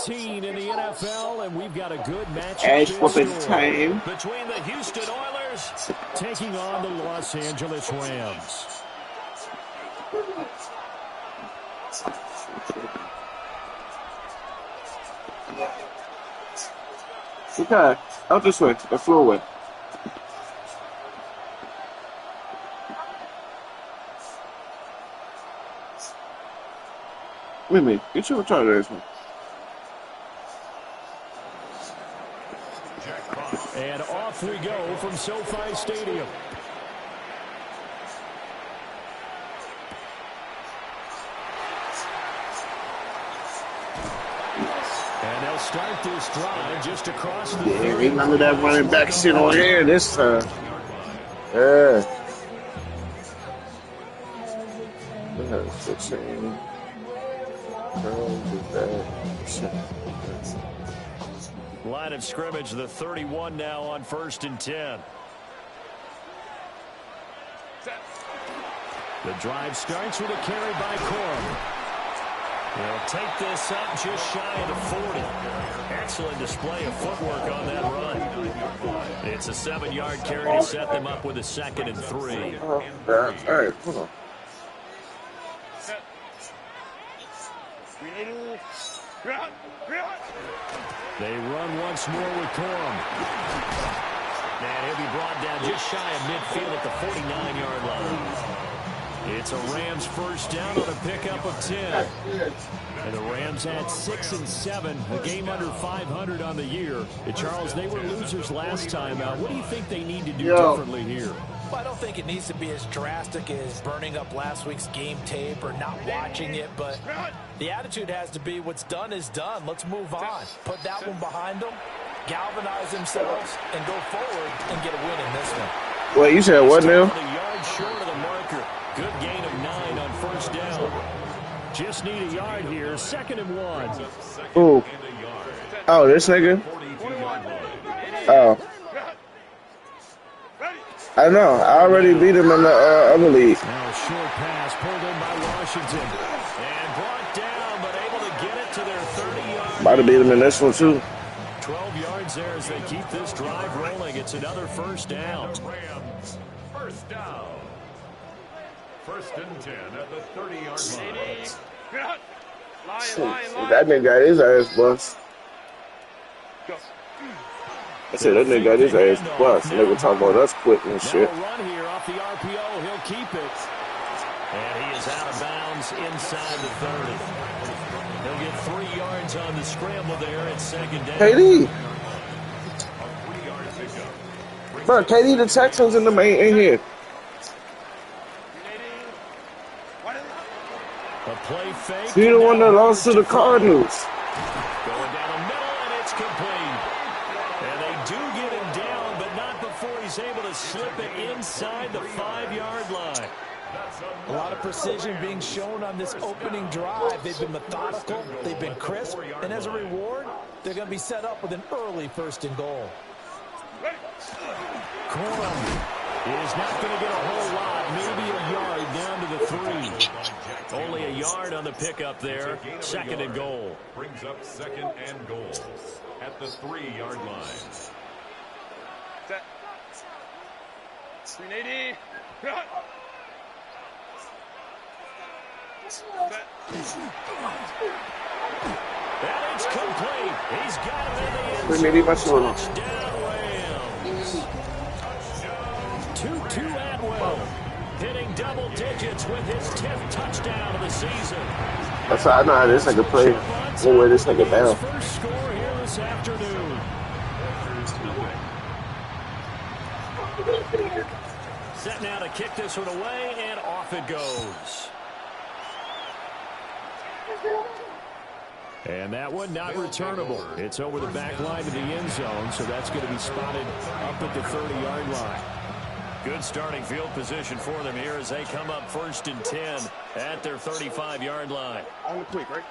15 in the NFL, and we've got a good matchup Ash whooping time between the Houston Oilers taking on the Los Angeles Rams. Okay, out this way, the floor way. Wait, get your retarded ass one. And off we go from SoFi Stadium. And they'll start this drive just across the field. Remember that running back shit on here this time. Yeah. Line of scrimmage, the 31 now on 1st and 10. The drive starts with a carry by Corum. They'll take this up just shy of the 40. Excellent display of footwork on that run. It's a 7-yard carry to set them up with a 2nd and 3. All right, hold on. They run once more with Corum. And he'll be brought down just shy of midfield at the 49-yard line. It's a Rams first down on a pickup of 10. And the Rams had 6 and 7, a game under 500 on the year. And Charles, they were losers last time out. What do you think they need to do differently here? Well, I don't think it needs to be as drastic as burning up last week's game tape or not watching it, but the attitude has to be what's done is done. Let's move on. Put that one behind them, galvanize themselves, and go forward and get a win in this one. Wait, you said what now? A yard short of the marker. Good gain of 9 on 1st down. Just need a yard here. 2nd and 1. Ooh. Oh, this nigga? Oh. I know. I already beat him in the other league. Now a short pass pulled in by Washington. And brought down, but able to get it to their 30-yard. Might have beat him in this one, too. 12 yards there as they keep this drive rolling. It's another 1st down. Rams, 1st down. 1st and 10 at the 30-yard line. That nigga got his ass bust. I said that nigga got his ass bust. Nigga talking about us quitting and shit. Run here off the RPO. He'll keep it. And he is out of bounds inside the 30. He'll get 3 yards on the scramble there at 2nd down. KD. Bro, KD, the Texans in the main in here. A play fake. He the one that lost to the Cardinals. Going down the middle, and it's complete. And they do get him down, but not before he's able to slip it inside the 5-yard line. A lot of precision being shown on this opening drive. They've been methodical, they've been crisp, and as a reward, they're going to be set up with an early 1st and goal. Corum is not going to get a whole lot, maybe a yard down to the 3. Only a yard on the pickup there. 2nd and goal. Brings up 2nd and goal at the 3-yard line. Set. 380. And it's complete. He's got it in the end zone. Touchdown, Rams. Tutu Atwell hitting double digits with his 10th touchdown of the season. That's how I know how this nigga play. We'll wear this nigga down. First score here this afternoon. Set now to kick this one away, and off it goes. And that one not returnable. It's over the back line of the end zone, so that's going to be spotted up at the 30-yard line. Good starting field position for them here as they come up 1st and 10 at their 35-yard line. On the quick, right?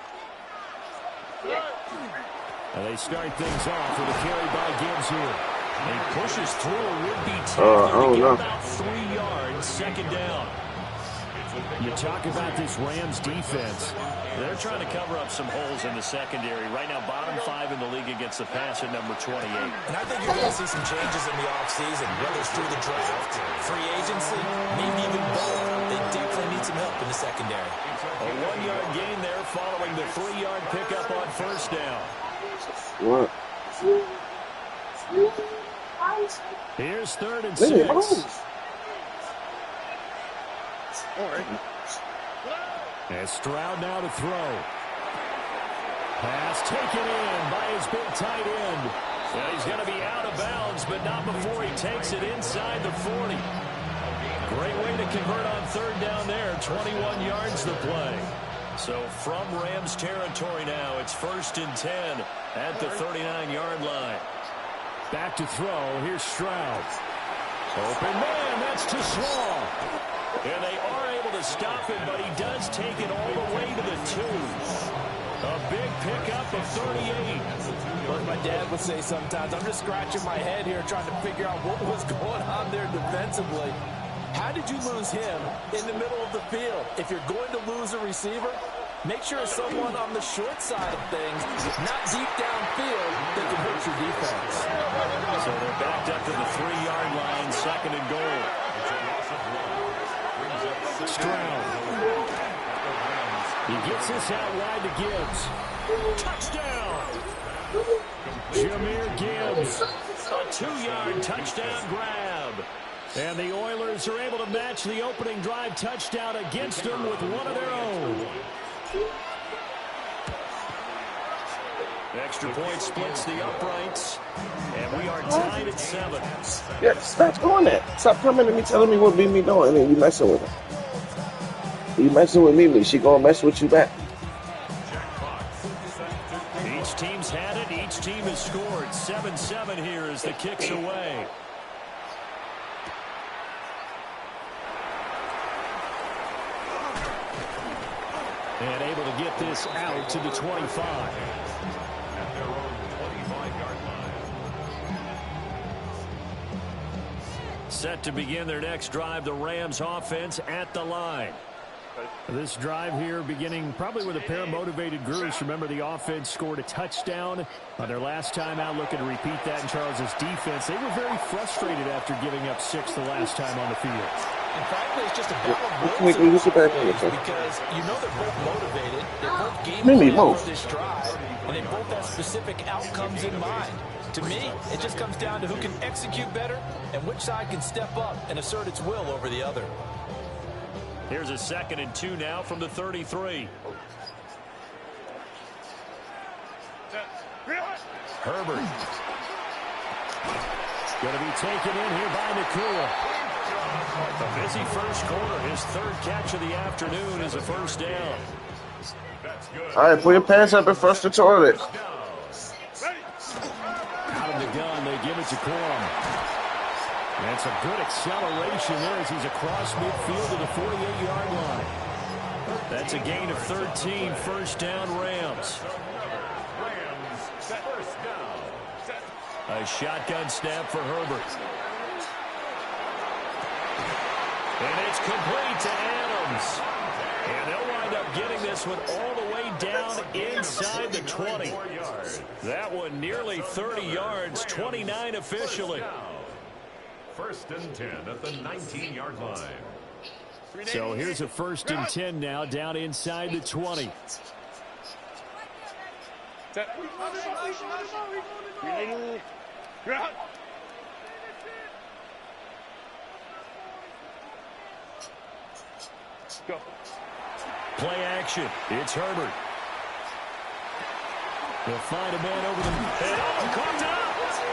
And they start things off with a carry by Gibbs here. He pushes through a would-be tackler to get about 3 yards, 2nd down. It's a You talk about this Rams defense. They're trying to cover up some holes in the secondary. Right now, bottom 5 in the league against the pass at number 28. And I think you're going to see some changes in the offseason, whether it's through the draft, free agency, maybe even both. They definitely need some help in the secondary. A 1-yard gain there following the 3-yard pickup on first down. What? Here's 3rd and 6. And Stroud now to throw. Pass taken in by his big tight end. Well, he's going to be out of bounds, but not before he takes it inside the 40. Great way to convert on 3rd down there. 21 yards the play. So from Rams territory now, it's 1st and 10 at the 39-yard line. Back to throw. Here's Stroud. Open man, that's too small. And they are able to stop him, but he does take it all the way to the 2. A big pickup of 38. Like my dad would say sometimes, I'm just scratching my head here trying to figure out what was going on there defensively. How did you lose him in the middle of the field? If you're going to lose a receiver, make sure it's someone on the short side of things, not deep downfield, that can hurt your defense. So they're backed up to the 3-yard line, 2nd and goal. Stroud. He gets this out wide to Gibbs. Touchdown! Jahmyr Gibbs. A 2-yard touchdown grab. And the Oilers are able to match the opening drive touchdown against them with one of their own. Extra point splits the uprights. And we are tied at 7. Yeah, stop doing that. Stop coming to me telling me what Mimi doing and then you messing with her. You messing with Mimi, she gonna mess with you back. Each team's had it. Each team has scored. 7-7 here as the kick's away. And able to get this out to the 25. At their own 25-yard line. Set to begin their next drive, the Rams offense at the line. This drive here beginning probably with a pair of motivated groups. Remember, the offense scored a touchdown on their last time out, looking to repeat that in Charles's defense. They were very frustrated after giving up 6 the last time on the field. And frankly, it's just a battle of Because you know they're both motivated. They're both game Mimi, plans move. for this drive, and they both have specific outcomes in mind. To me, it just comes down to who can execute better and which side can step up and assert its will over the other. Here's a 2nd and 2 now from the 33. Herbert. Going to be taken in here by Nakua. A busy first quarter. His 3rd catch of the afternoon is a first down. All right, put your pants up and flush the toilet. Out of the gun, they give it to Corum. And some good acceleration there as he's across midfield to the 48-yard line. That's a gain of 13, first down Rams. A shotgun snap for Herbert. And it's complete to Adams. And they'll wind up getting this one all the way down inside the 20. That one nearly 30 yards, 29 officially. 1st and 10 at the 19-yard line. So here's a 1st and 10 now, down inside the 20. Go. Play action. It's Herbert. They'll find a man over the head. Oh, caught up.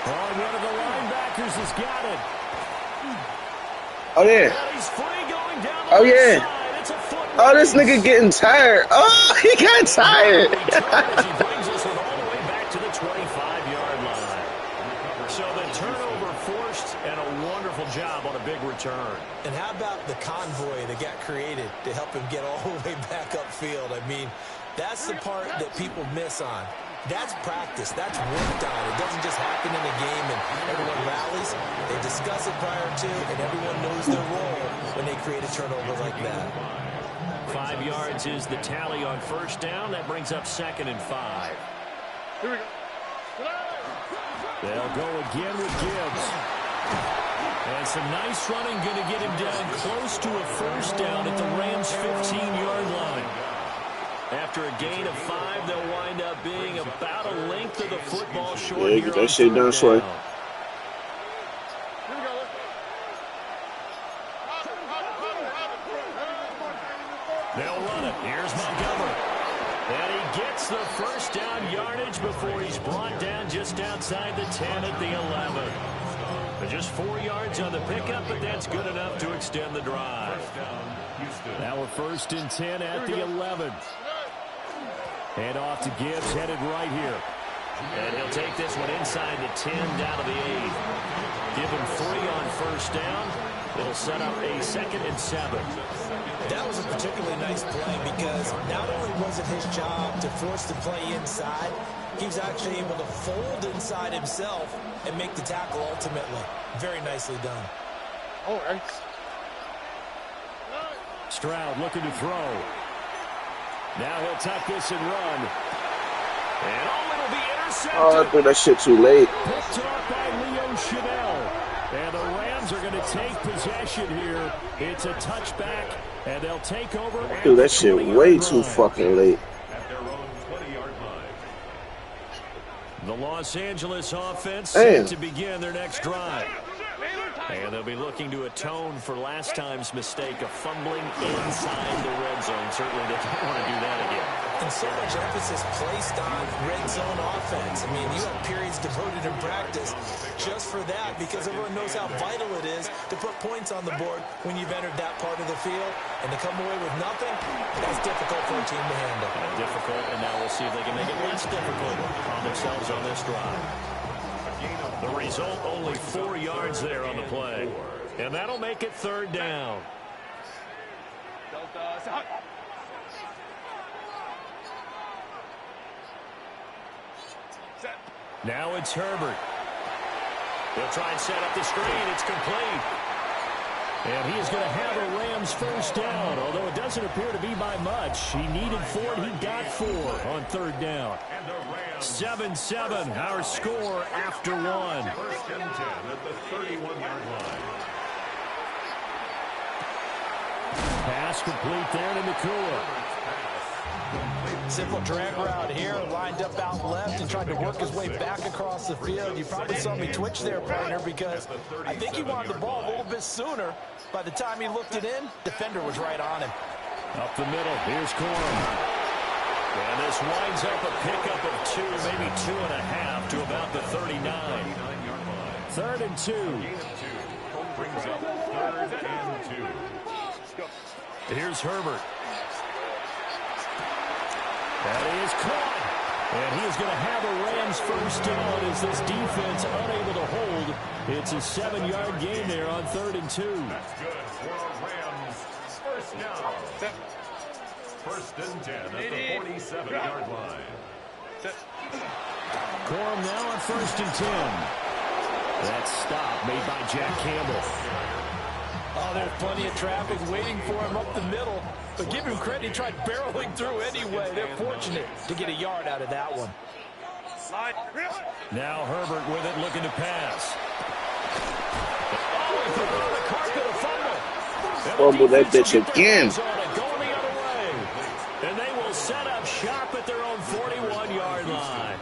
Oh, one of the linebackers has got it. Oh, yeah. And he's free going down Oh, the yeah. side. It's a foot Oh, this race. nigga getting tired. Oh, he got tired. He brings this one all the way back to the 25-yard line. So the turnover forced and a wonderful job on a big return. And how about the convoy that got created to help him get all the way back upfield? I mean, that's the part that people miss on. That's practice. That's worked on. It doesn't just happen in a game and everyone rallies. They discuss it prior to, and everyone knows their role when they create a turnover like that. 5 yards is the tally on first down. That brings up 2nd and 5. Here we go. They'll go again with Gibbs. And some nice running going to get him down close to a first down at the Rams' 15-yard line. After a gain of 5, they'll wind up being about a length of the football short here get that on shit done, Sway. down. They'll run it. Here's Montgomery. And he gets the first down yardage before he's brought down just outside the 10 at the 11. But just 4 yards on the pickup, but that's good enough to extend the drive. Now we're 1st and 10 at the 11. Hand off to Gibbs, headed right here. And he'll take this one inside the 10, down to the 8. Give him 3 on first down. It'll set up a 2nd and 7. That was a particularly nice play because not only was it his job to force the play inside, he was actually able to fold inside himself and make the tackle ultimately. Very nicely done. Oh, right. Stroud looking to throw. Now he'll tuck this and run. And it'll be intercepted. Oh, I threw that shit too late. Picked off by Leo Chanel. And the Rams are going to take possession here. It's a touchback, and they'll take over. Dude, that shit way too fucking late. At their own 20-yard line. The Los Angeles offense Damn. set to begin their next drive. And they'll be looking to atone for last time's mistake of fumbling inside the red zone. Certainly they don't want to do that again. And so much emphasis placed on red zone offense. I mean, you have periods devoted in practice just for that because everyone knows how vital it is to put points on the board when you've entered that part of the field. And to come away with nothing, that's difficult for a team to handle. Difficult, and now we'll see if they can make it less difficult on themselves on this drive. The result, only 4 yards there on the play. And that'll make it 3rd down. Now it's Herbert. He'll try and set up the screen. It's complete. And he is going to have a Rams first down, although it doesn't appear to be by much. He needed 4, and he got 4 on 3rd down. 7-7, our score after 1. 1st and 10 at the 31-yard line. Pass complete there to Nakua. Simple drag route here, lined up out left and tried to work his way back across the field. You probably saw me twitch there, partner, because I think he wanted the ball a little bit sooner. By the time he looked it in, defender was right on him. Up the middle, here's Corum. And this winds up a pickup of 2, maybe 2.5 to about the 39. 3rd and 2. Brings up 3rd and 2. Here's Herbert. That is caught. And he is going to have a Rams first down as this defense unable to hold. It's a 7-yard gain there on 3rd and 2. That's good for Rams. First down. 1st and 10 at the 47-yard line. Corum now on 1st and 10. That stop made by Jack Campbell. Oh, there's plenty of traffic waiting for him up the middle. But give him credit, he tried barreling through anyway. They're fortunate to get a yard out of that one. Now Herbert with it, looking to pass. Oh, he put it on the carpet, a fumble. Fumble that bitch again. Going the other way. And they will set up shop at their own 41-yard line.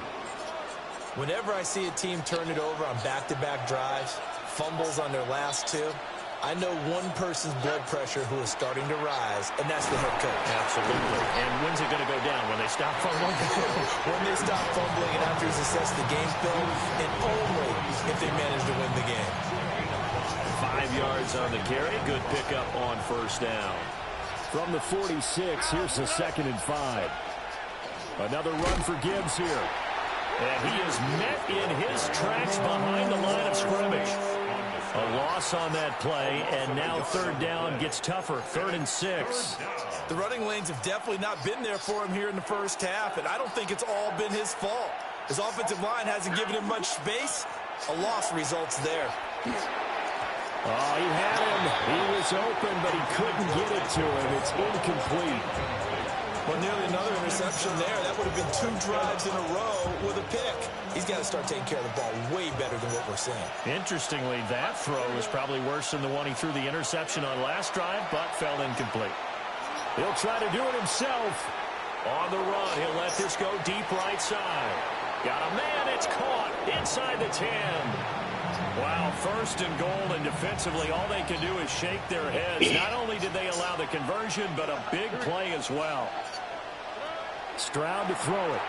Whenever I see a team turn it over on back-to-back drives, fumbles on their last 2, I know one person's blood pressure who is starting to rise, and that's the head coach. Absolutely. And when's it going to go down? When they stop fumbling? When they stop fumbling and after he's assessed the game film, and only if they manage to win the game. 5 yards on the carry. Good pickup on first down. From the 46, here's the 2nd and 5. Another run for Gibbs here. And he is met in his tracks behind the line of scrimmage. A loss on that play, and now 3rd down gets tougher. 3rd and 6. The running lanes have definitely not been there for him here in the first half, and I don't think it's all been his fault. His offensive line hasn't given him much space. A loss results there. Oh, he had him. He was open, but he couldn't get it to him. It's incomplete. Well, nearly another interception there. That would have been 2 drives in a row with a pick. He's got to start taking care of the ball way better than what we're seeing. Interestingly, that throw was probably worse than the one he threw the interception on last drive, but fell incomplete. He'll try to do it himself. On the run, he'll let this go deep right side. Got a man, it's caught inside the 10. Wow, first and goal, and defensively, all they can do is shake their heads. Not only did they allow the conversion, but a big play as well. Stroud to throw it.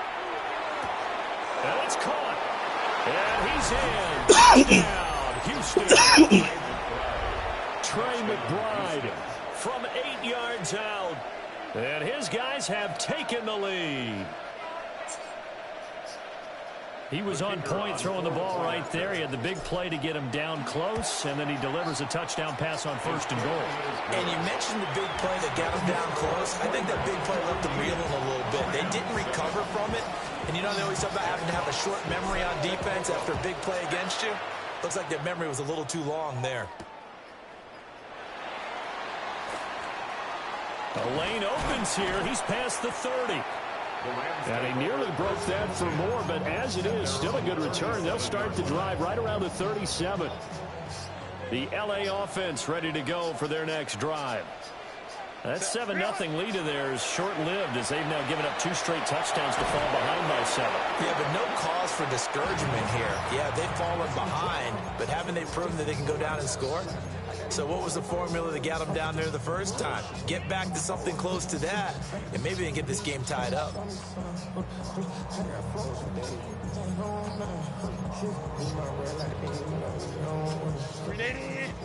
And it's caught. And he's in. Touchdown, Houston. Trey McBride from 8 yards out. And his guys have taken the lead. He was on point throwing the ball right there. He had the big play to get him down close, and then he delivers a touchdown pass on first and goal. And you mentioned the big play that got him down close. I think that big play left them reeling a little bit. They didn't recover from it. And you know, they always talk about having to have a short memory on defense after a big play against you. Looks like their memory was a little too long there. The lane opens here. He's past the 30. And he nearly broke that for more, but as it is, still a good return. They'll start the drive right around the 37. The LA offense ready to go for their next drive. That 7-0 lead of theirs short-lived as they've now given up 2 straight touchdowns to fall behind by 7. Yeah, but no cause for discouragement here. Yeah, they've fallen behind, but haven't they proven that they can go down and score? So what was the formula that got them down there the first time? Get back to something close to that, and maybe they can get this game tied up.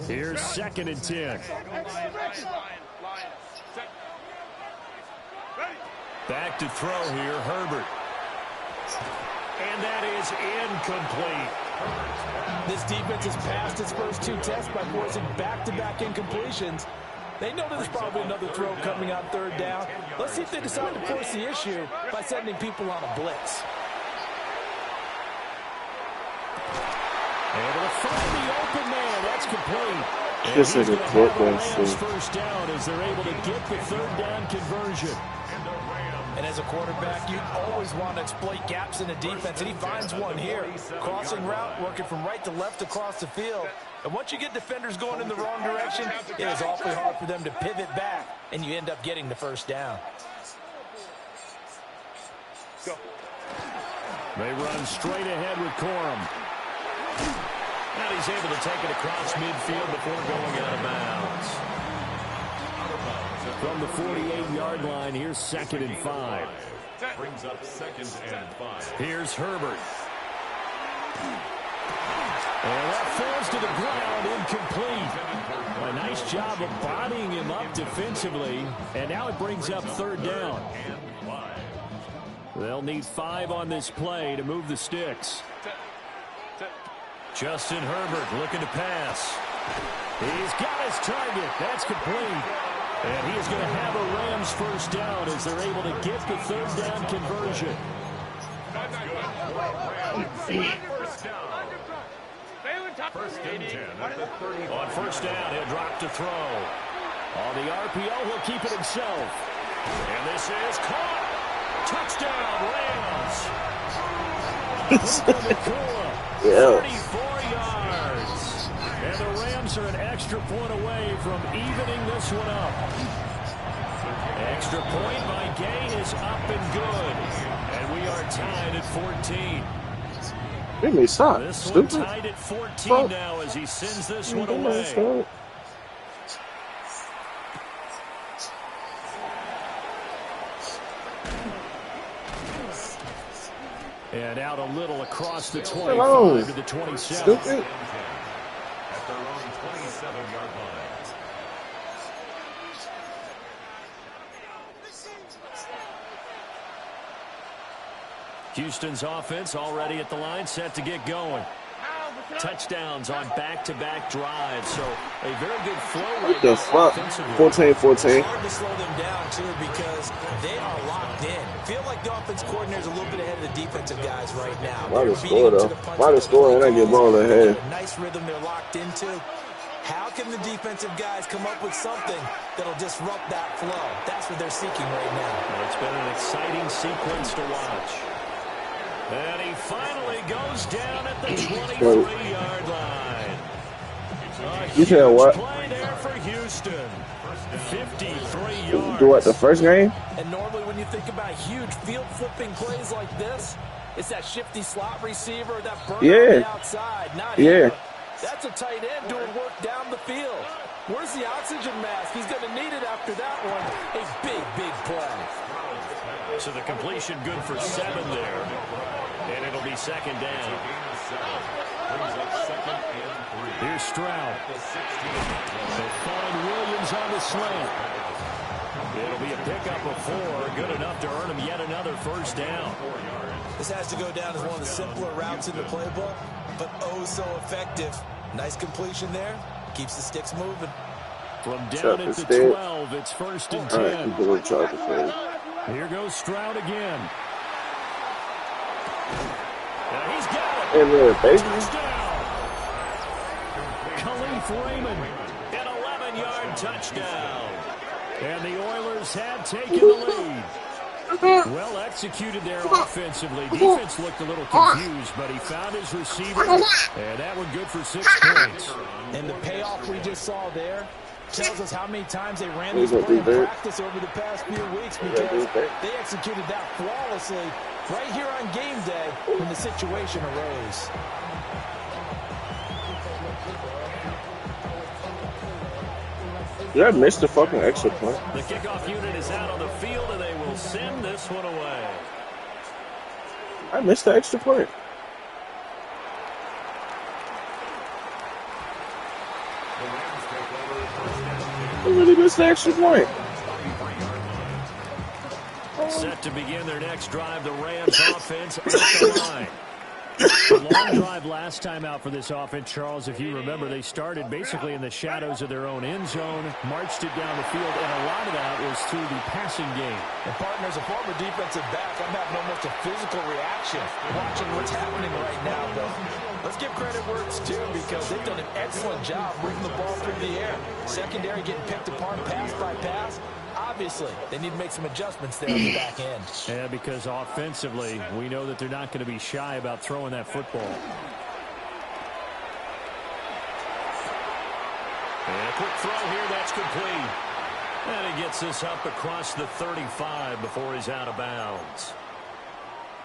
Here's 2nd and 10. Back to throw here, Herbert. And that is incomplete. This defense has passed its first 2 tests by forcing back-to-back incompletions. They know there's probably another throw coming on 3rd down. Let's see if they decide to force the issue by sending people on a blitz. Able to find the open man. That's complete. This is a quick one, first down as they're able to get the 3rd down conversion. And as a quarterback, you always want to exploit gaps in the defense, and he finds one here. Crossing route, working from right to left across the field. And once you get defenders going in the wrong direction, it is awfully hard for them to pivot back, and you end up getting the first down. Go. They run straight ahead with Corum. And he's able to take it across midfield before going out of bounds. From the 48-yard line, here's 2nd and 5. Brings up 2nd and 5. Here's Herbert. And that falls to the ground, incomplete. A nice job of bodying him up defensively. And now it brings up 3rd down. They'll need 5 on this play to move the sticks. Justin Herbert looking to pass. He's got his target. That's complete. And he is going to have a Rams first down as they're able to get the 3rd down conversion. First and 10 at the 35. On first down, he'll drop to throw. On the RPO, he'll keep it himself. And this is caught. Touchdown, Rams. Yeah. 34 yards. And the Rams are an extra point away from evening this one up. Extra point by Gain is up and good. And we are tied at 14. Give me stop. This Stupid. one tied at 14 now as he sends this one away. And out a little across the 25 to the 27. Stupid. At their own 27-yard line. Houston's offense already at the line, set to get going. Touchdowns on back-to-back drives, so a very good flow right What the fuck? 14-14. Hard to slow them down, too, because they are locked in. Feel like the offense coordinator's a little bit ahead of the defensive guys right now. Why the score, though? Why the score and I get ball ahead? A nice rhythm they're locked into. How can the defensive guys come up with something that'll disrupt that flow? That's what they're seeking right now. Well, it's been an exciting sequence to watch. And he finally goes down at the 23-yard line. You said what? Play there for Houston. 53 yards. Do what, the first game? And normally when you think about huge field-flipping plays like this, it's that shifty slot receiver, that burner on the outside. Not here. That's a tight end doing work down the field. Where's the oxygen mask? He's going to need it after that one. A big, big play. So the completion good for 7 there. And it'll be second down. Here's Stroud. They find Williams on the slant. It'll be a pickup of 4. Good enough to earn him yet another first down. This has to go down as one of the simpler routes in the playbook, but oh so effective. Nice completion there. Keeps the sticks moving. From down at the 12, it's first and 10. Here goes Stroud again. And he's got it. And there, baby. Touchdown. Khalif Raymond, an 11-yard touchdown. And the Oilers had taken the lead. Well executed there offensively. Defense looked a little confused, but he found his receiver, and that one good for 6 points. And the payoff we just saw there tells us how many times they ran this play in practice over the past few weeks, because they executed that flawlessly right here on game day when the situation arose. Yeah, I missed the fucking extra point. The kickoff unit is out on the field, and they will send this one away. I missed the extra point. I really missed the extra point. Set to begin their next drive, the Rams offense at the line. A long drive last time out for this offense, Charles. If you remember, they started basically in the shadows of their own end zone, marched it down the field, and a lot of that was through the passing game. And partner, as a former defensive back, I'm having almost a physical reaction watching what's happening right now. But let's give credit where it's due, because they've done an excellent job moving the ball through the air. Secondary getting picked apart pass by pass. Obviously, they need to make some adjustments there on the back end. Yeah, because offensively, we know that they're not going to be shy about throwing that football. And a quick throw here, that's complete. And he gets this up across the 35 before he's out of bounds.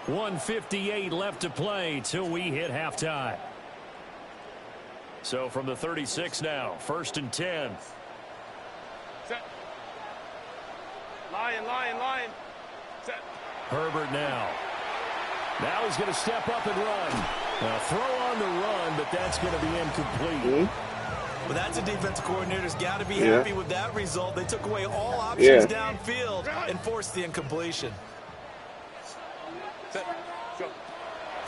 1:58 left to play till we hit halftime. So from the 36 now, first and 10. Set. Lion. Set. Herbert now. Now he's going to step up and run. Now throw on the run, but that's going to be incomplete. Well, that's a defensive coordinator's got to be happy with that result. They took away all options downfield and forced the incompletion. Set. Go.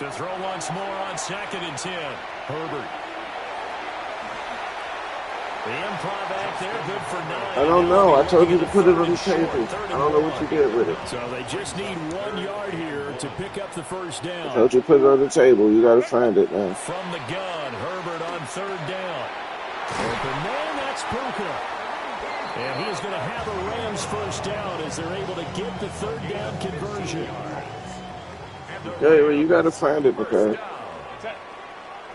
To throw once more on second and 10. Herbert. The improv act there, good for 9. I don't know. I told you to put it on the table. I don't know what you did with it. So they just need 1 yard here to pick up the first down. I told you to put it on the table. You got to find it now. From the gun, Herbert on third down. Open man, that's Puka. And he is going to have a Rams first down as they're able to get the third down conversion. Yeah, well, you got to find it, because I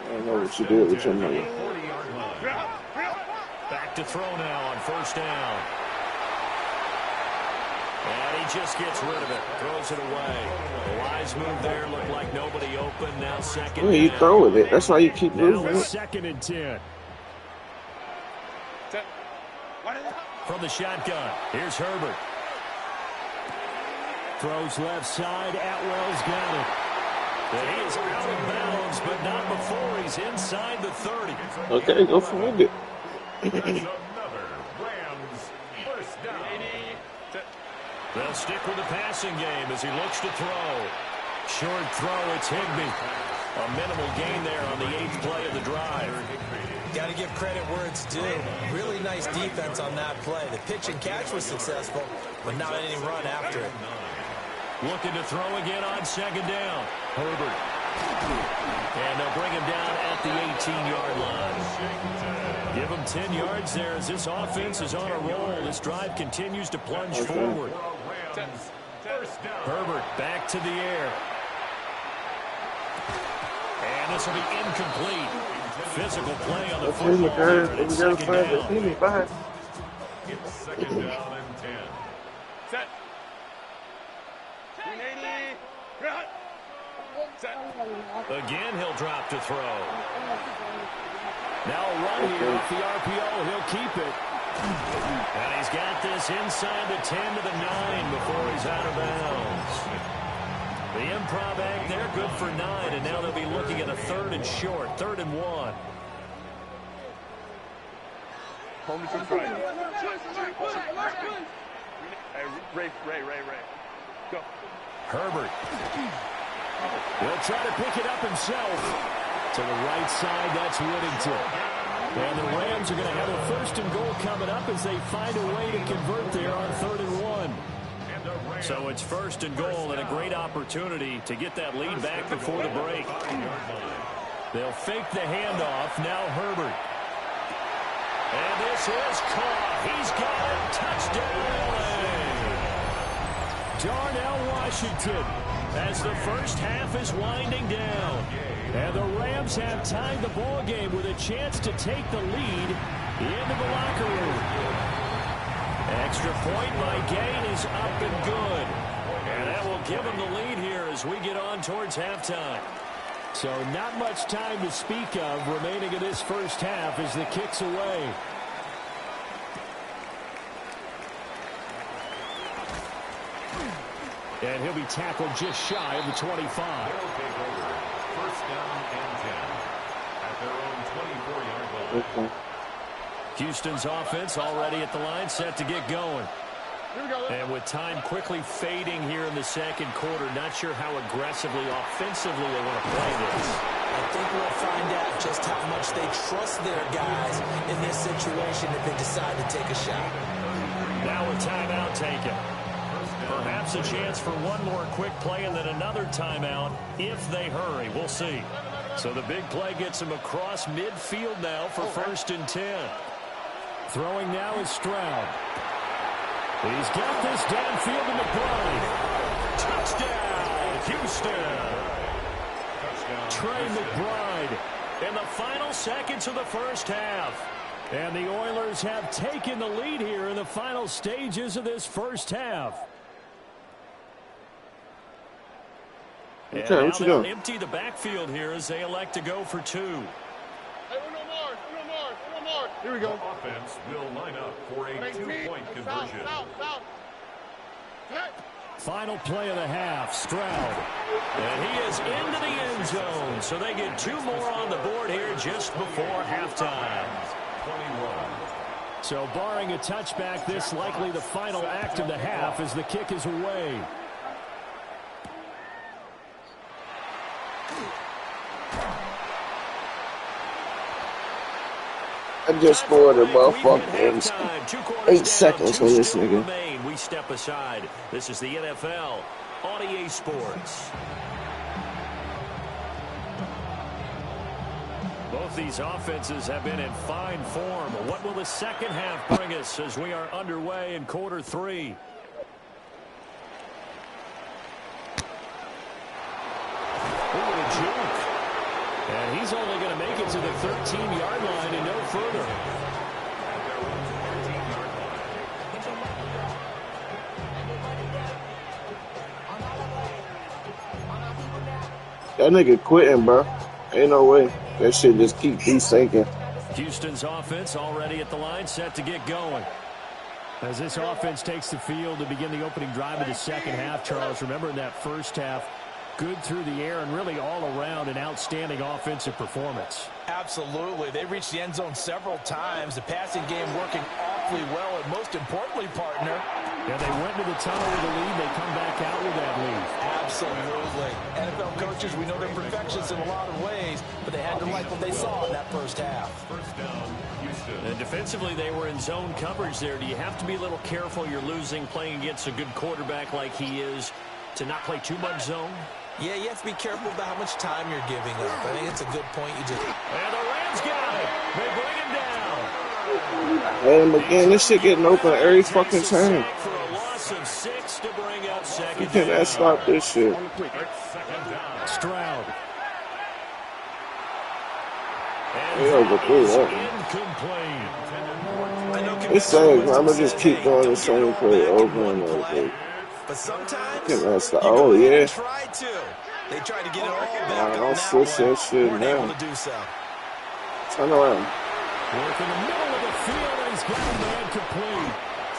don't know what you did with your money. Back to throw now on first down. And he just gets rid of it. Throws it away. A wise move there. Looked like nobody open. Now second down. You throwing it. That's why you keep losing Now it. second and 10. Set. From the shotgun, here's Herbert. Throws left side. Atwell's got it. And he is out of bounds, but not before he's inside the 30. Okay, go find it. Another Rams first down. They'll stick with the passing game as he looks to throw. Short throw, it's Higbee. A minimal gain there on the 8th play of the drive. Got to give credit where it's due. Really nice defense on that play. The pitch and catch was successful, but not any run after it. Looking to throw again on second down. Herbert. And they'll bring him down at the 18-yard line. Give him 10 yards there as this offense is on a roll. This drive continues to plunge forward. Herbert back to the air. And this will be incomplete. Physical play on the football. It's second down. It's second down and 10. Set. 180. Cut. Set. Again, he'll drop to throw. Now a run here off the RPO. He'll keep it. And he's got this inside the 10 to the 9 before he's out of bounds. The improv act there, good for 9, and now they'll be looking at a 3rd and short, 3rd and 1. Home to try. Hey, Ray. Go. Herbert. He'll try to pick it up himself. To the right side, that's Whittington. And the Rams are going to have a 1st and goal coming up as they find a way to convert there on 3rd and 1. So it's 1st and goal and a great opportunity to get that lead back before the break. They'll fake the handoff. Now Herbert. And this is caught. He's got it. Touchdown, LA. Darnell Washington as the first half is winding down. And the Rams have tied the ball game with a chance to take the lead into the locker room. Extra point by Gain is up and good. And that will give them the lead here as we get on towards halftime. So not much time to speak of remaining in this first half as the kick's away. And he'll be tackled just shy of the 25. First down and 10 at their own 24-yard line. Houston's offense already at the line, set to get going. Here we go. And with time quickly fading here in the second quarter, not sure how aggressively, offensively they want to play this. I think we'll find out just how much they trust their guys in this situation if they decide to take a shot. Now a timeout taken. Perhaps a chance for one more quick play and then another timeout if they hurry. We'll see. So the big play gets him across midfield now for 1st and 10. Throwing now is Stroud. He's got this downfield to McBride. Touchdown, Houston. Trey McBride in the final seconds of the first half. And the Oilers have taken the lead here in the final stages of this first half. And now they'll empty the backfield here as they elect to go for 2. Hey, uno more. Here we go. The offense will line up for a 2-point conversion. South. Final play of the half, Stroud. And he is into the end zone, so they get 2 more on the board here just before halftime. 21. So barring a touchback, this likely the final act of the half as the kick is away. I just scored a motherfucking 8 seconds on this nigga. We step aside. This is the NFL on EA Sports. Both these offenses have been in fine form. What will the second half bring us as we are underway in quarter 3? Ooh, a juke. And he's only going to make it to the 13-yard line and no further. That nigga quitting, bro. Ain't no way. That shit just keep sinking. Houston's offense already at the line, set to get going. As this offense takes the field to begin the opening drive of the second half, Charles, remember in that first half, good through the air and really all around an outstanding offensive performance. Absolutely. They reached the end zone several times. The passing game working awfully well, and most importantly, partner. Yeah, they went to the tunnel with a lead. They come back out with that lead. Absolutely. NFL coaches, we know they're perfectionists in a lot of ways, but they had to like what they saw in that first half. First down, Houston. And defensively, they were in zone coverage there. Do you have to be a little careful? You're losing, playing against a good quarterback like he is, to not play too much zone? Yeah, you have to be careful about how much time you're giving up. I think it's a good point you just... And the Rams got it. They bring him down. Hit him again. This shit getting open every fucking time. For a loss of 6 to bring up You second cannot down. stop this shit. Stroud. They overthrew that. Incomplete. It's saying I'm gonna just keep doing the same play over and over. But sometimes You cannot stop. you go Oh ahead yeah. and try to. They tried to get it all back Nah, on don't that switch one. that shit Weren't able now. to do so. Turn around. Work in the middle of the field, and he's got a man complete.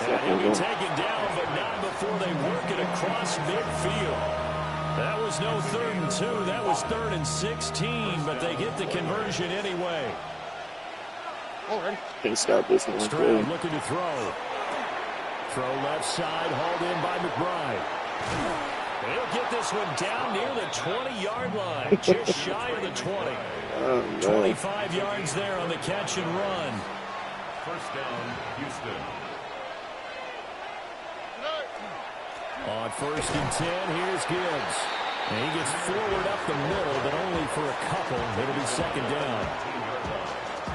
And he'll be taken down, but not before they work it across midfield. That was no 3rd and 2. That was 3rd and 16, but they get the conversion anyway. Can't stop this one. Stroud looking to throw. Throw left side, hauled in by McBride. He'll get this one down near the 20-yard line, just shy of the 20. Oh, 25 yards there on the catch and run. First down, Houston. On 1st and 10, here's Gibbs. And he gets forward up the middle, but only for a couple. It'll be 2nd down.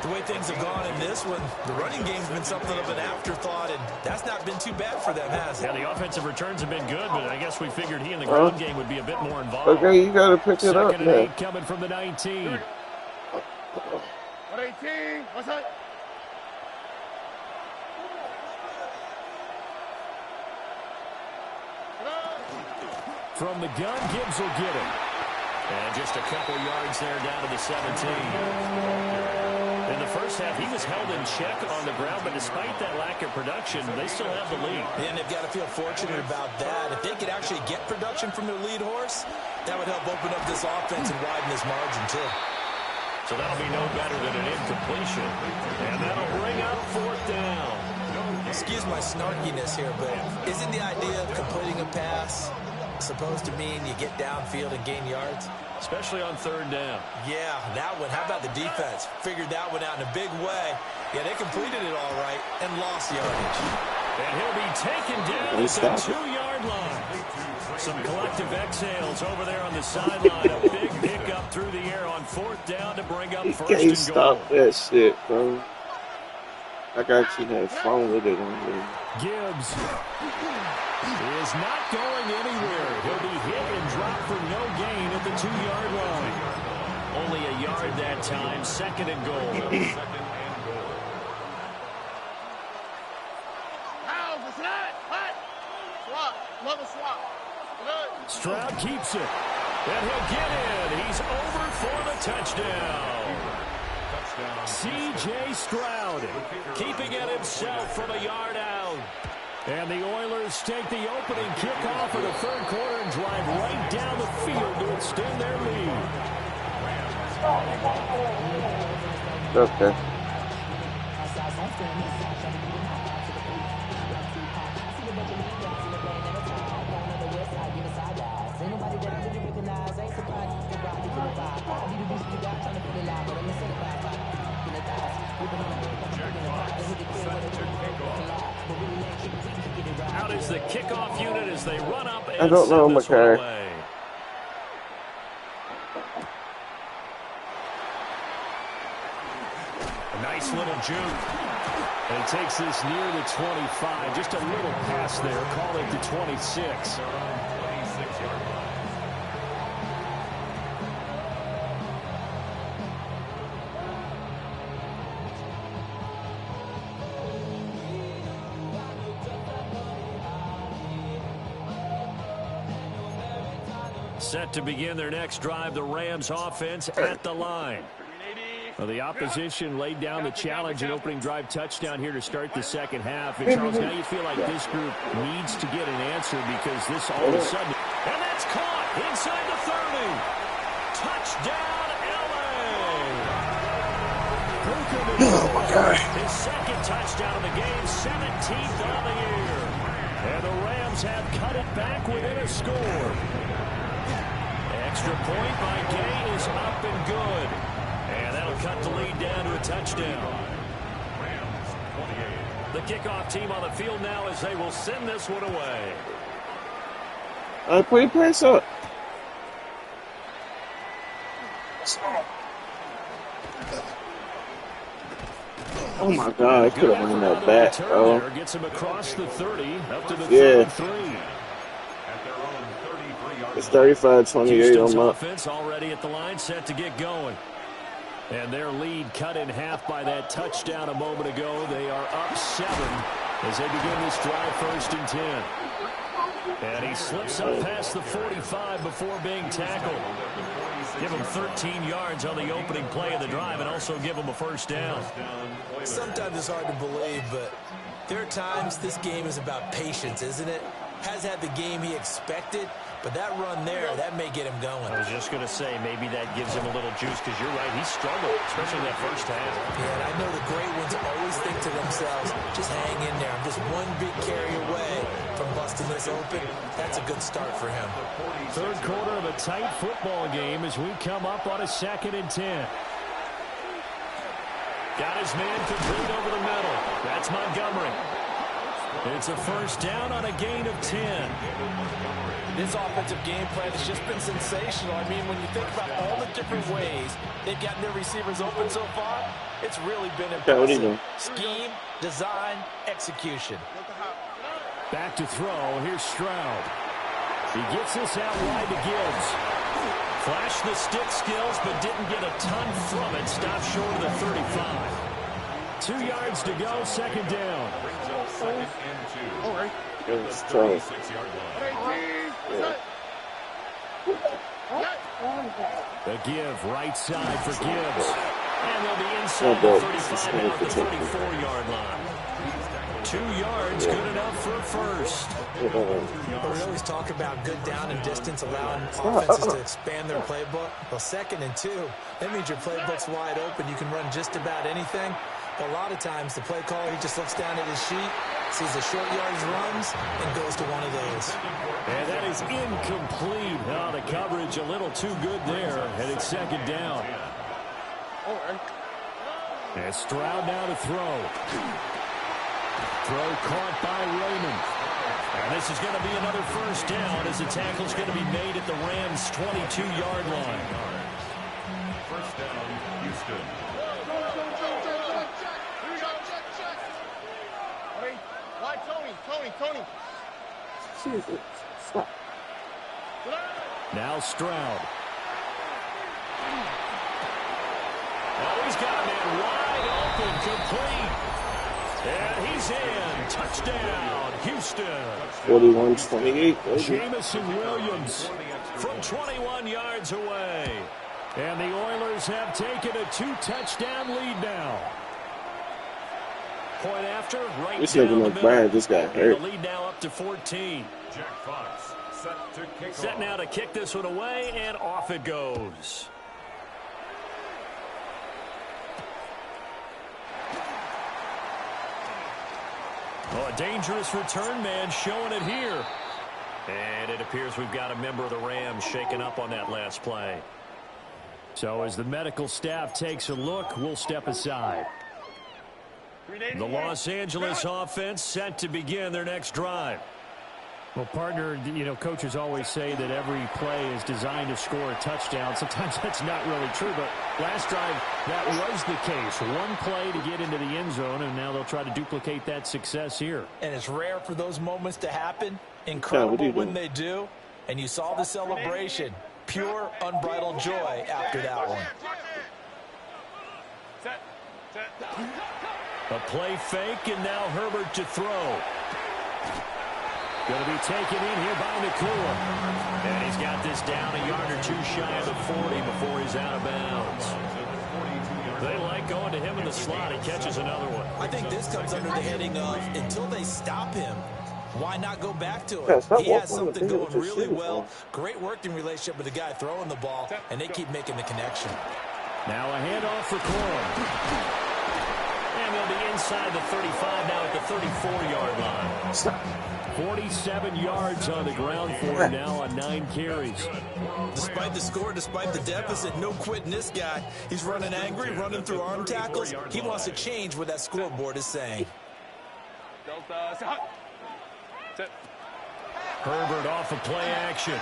The way things have gone in this one, the running game's been something of an afterthought, and that's not been too bad for them, has it? Yeah, the offensive returns have been good, but I guess we figured he in the ground game would be a bit more involved. Okay, you gotta pick it up 2nd and now. 8 coming from the 19. 118. What's that? From the gun, Gibbs will get it. And just a couple yards there down to the 17. In the first half, he was held in check on the ground, but despite that lack of production, they still have the lead. And they've got to feel fortunate about that. If they could actually get production from their lead horse, that would help open up this offense and widen this margin, too. So that'll be no better than an incompletion. And that'll bring up 4th down. Excuse my snarkiness here, but isn't the idea of completing a pass supposed to mean you get downfield and gain yards? Especially on 3rd down. Yeah, that one. How about the defense? Figured that one out in a big way. Yeah, they completed it all right and lost yardage. And he'll be taken down at the 2-yard line. Some collective exhales over there on the sideline. A big pickup through the air on 4th down to bring up You 1st can't and goal. stop that shit, bro. I actually had fun with it on there. Gibbs is not going anywhere. He'll be hit and dropped for no gain at the 2-yard line. Only a yard that time. 2nd and goal. How's the snap? What? Swap. Another swap. Stroud keeps it. And he'll get in. He's over for the touchdown. C.J. Stroud keeping it himself from a yard out. And the Oilers take the opening kickoff of the 3rd quarter and drive right down the field to extend their lead. Okay. Out is the kickoff unit as they run up and I don't know, send this one McCary. away. A nice little juke. And takes this near the 25. Just a little pass there. Call it the 26. Set to begin their next drive, the Rams offense at the line. Well, the opposition laid down the challenge and opening drive touchdown here to start the 2nd half. And Charles, now you feel like this group needs to get an answer because this all of a sudden... And that's caught inside the 30. Touchdown, L.A. Oh, my God. His 2nd touchdown of the game, 17th on the year. And the Rams have cut it back within a score. Extra point by Gay is up and good. And that'll cut the lead down to a touchdown. The kickoff team on the field now as they will send this one away. All right, put your pants up. Oh my God, I could have run that back, Return bro. there gets him across the 30, up to the Yeah. 33. At their own 33-yard It's line. 35-28 Houston's on my. offense already at the line, set to get going. And their lead cut in half by that touchdown a moment ago. They are up 7 as they begin this drive, 1st and 10. And he slips up past the 45 before being tackled. Give him 13 yards on the opening play of the drive and also give him a 1st down. Sometimes it's hard to believe, but there are times this game is about patience, isn't it? Has had the game he expected, but that run there, that may get him going. I was just going to say, maybe that gives him a little juice, because you're right, he struggled, especially that first half. Yeah, and I know the great ones always think to themselves, just hang in there. I'm just one big carry away from busting this open. That's a good start for him. Third quarter of a tight football game as we come up on a 2nd and 10. Got his man complete over the middle. That's Montgomery. It's a 1st down on a gain of 10. This offensive game plan has just been sensational. I mean, when you think about all the different ways they've gotten their receivers open so far, it's really been impressive. Scheme, design, execution. Back to throw. Here's Stroud. He gets this out wide to Gibbs. Flashed the stick skills, but didn't get a ton from it. Stopped short of the 35. 2 yards to go, 2nd down. Second and 2. All right. The 36-yard line. The give, right side for Gibbs. And they'll be inside the 35 now at the 34-yard line. 2 yards, good enough for a 1st. We always talk about good down and distance, allowing offenses to expand their playbook. Well, 2nd and 2, that means your playbook's wide open. You can run just about anything. But a lot of times, the play caller, he just looks down at his sheet, sees the short yardage runs, and goes to one of those. And that is incomplete. Oh, the coverage a little too good there, and it's 2nd down. And Stroud now to throw. Throw caught by Raymond. And this is going to be another 1st down as the tackle's going to be made at the Rams' 22-yard line. 1st down, Houston. Tony. Jesus. Stop. Now Stroud. Oh, he's got a man wide open, complete. And he's in. Touchdown, Houston. 41-28. Jamison Williams from 21 yards away. And the Oilers have taken a 2-touchdown lead now. Point after, right This down nigga the middle. McBride just got hurt. The lead now up to 14. Jack Fox set to kick Set off. now to kick this one away, and off it goes. Oh, a dangerous return man showing it here. And it appears we've got a member of the Rams shaken up on that last play. So as the medical staff takes a look, we'll step aside. The Los Angeles offense set to begin their next drive. Well, partner, you know, coaches always say that every play is designed to score a touchdown. Sometimes that's not really true, but last drive, that was the case. One play to get into the end zone, and now they'll try to duplicate that success here. And it's rare for those moments to happen. Incredible when they do. And you saw the celebration. Pure, unbridled joy after that one. A play fake, and now Herbert to throw. Going to be taken in here by Nakua. And he's got this down a yard or two shy of the 40 before he's out of bounds. They like going to him in the slot. He catches another one. I think this comes under the heading of, until they stop him, why not go back to him? He has something going really well. Great working relationship with the guy throwing the ball, and they keep making the connection. Now a handoff for Corum. And they'll be inside the 35 now at the 34-yard line. 47 yards on the ground for him now on 9 carries. Despite the score, despite the deficit, no quitting this guy. He's running angry, running through arm tackles. He wants to change what that scoreboard is saying. Herbert off of play action.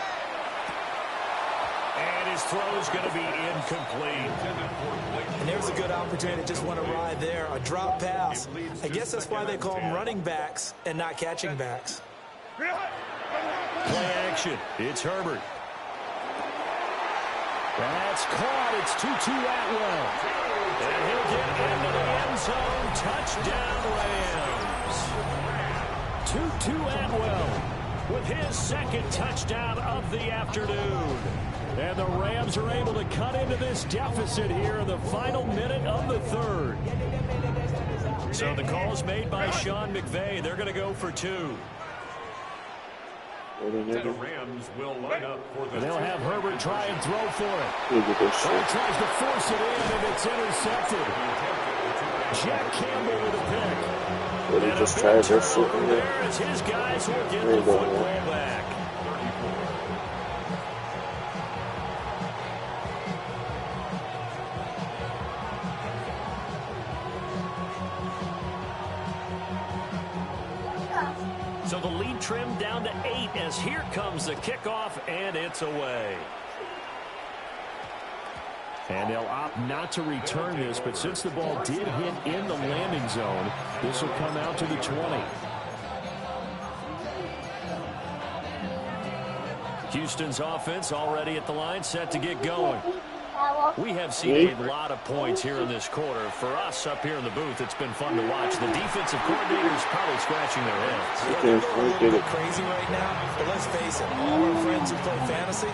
And his throw is going to be incomplete. And there's a good opportunity to just want to ride there. A drop pass. I guess that's why they call them running backs and not catching backs. Play action. It's Herbert. That's caught. It's 2-2 Atwell. And he'll get into the end zone. Touchdown, Rams. 2-2 Atwell with his second touchdown of the afternoon. And the Rams are able to cut into this deficit here in the final minute of the third. So the call is made by Sean McVay. They're going to go for 2. The Rams will line up for the. And they'll have Herbert try and throw for it. Look at this He shit. tries to force it in, and it's intercepted. Jack Campbell with a pick. But he And just a tried big that shit turnover in there there. as his guys will get There the you go, football man. back. So the lead trimmed down to 8 as here comes the kickoff, and it's away. And they'll opt not to return this, but since the ball did hit in the landing zone, this will come out to the 20. Houston's offense already at the line, set to get going. We have seen a lot of points here in this quarter. For us up here in the booth, it's been fun to watch. The defensive coordinators probably scratching their heads. Yeah, they're going a little bit crazy right now, but let's face it, all our friends who play fantasy,